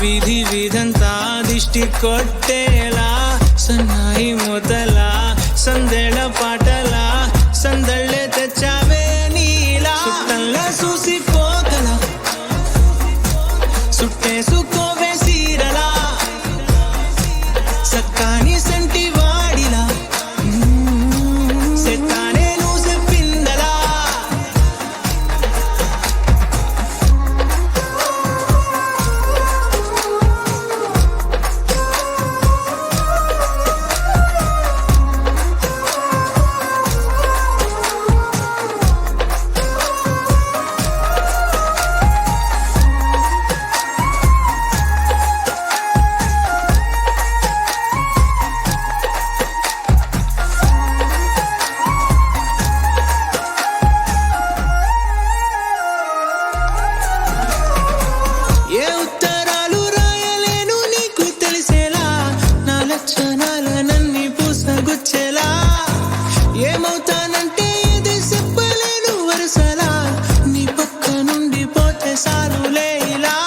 వీధి వీధంతా దిష్టి కొట్టేలా సన్నాయి మొదల సందెళ పాటల సందళ్ళే తెచ్చావే నీలా సుట్టంలా చూసిపోగల సుట్టేసుకోవే సీరలా సక్కాని సంటి వాడిలా సెత్తానే నువ్వు చెప్పిందలా ఏ ఉత్తరాలు రాయలేను నీకు తెలిసేలా నా లక్షణాలనన్నీ పూసగుచ్చేలా ఏమవుతానంటే ఏది చెప్పలేను వరుసలా నీ పక్క నుండి పోతే సారులే ఇలా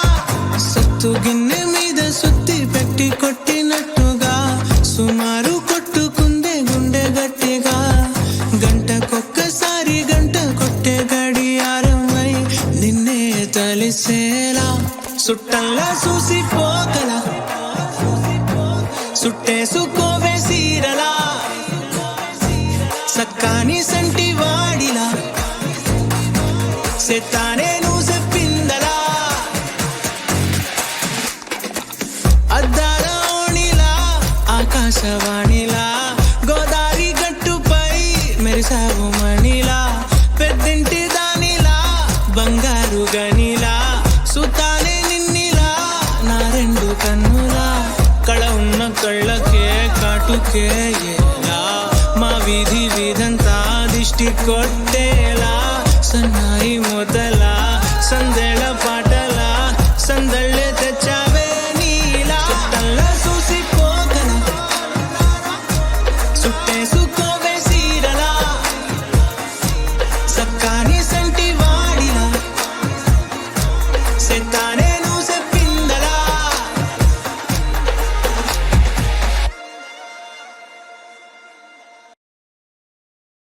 సత్తు గిన్నె మీద సుత్తి పెట్టి కొట్టినట్టుగా సుమారు కొట్టుకుందే గుండె గట్టిగా గంటకొక్కసారి గంట కొట్టే గడియారమై నిన్నే తలిసేలా సుట్టంలా చూసిపోగల సుట్టేసుకోవే సీరలా సక్కాని సంటి వాడిలా సెత్తానే నువ్వు చెప్పిందలా అద్దాల ఓణిలా ఆకాశవాణిలా గోదావరి గట్టుపై మెరిసావు మణిలా పెద్దింటి దానిలా బంగారు గనిలా సుతానే నిన్నిలా నా రెండు కన్నులా కళ ఉన్న కళ్ళకే కాటుకే ఏలా మా వీధి వీధంతా దిష్టి కొట్టేలా సన్నాయి మొదల సందెళ పాటల సందళ్ళే తెచ్చావే నీలా సుట్టంలా చూసిపోగల సుట్టేసుకోవే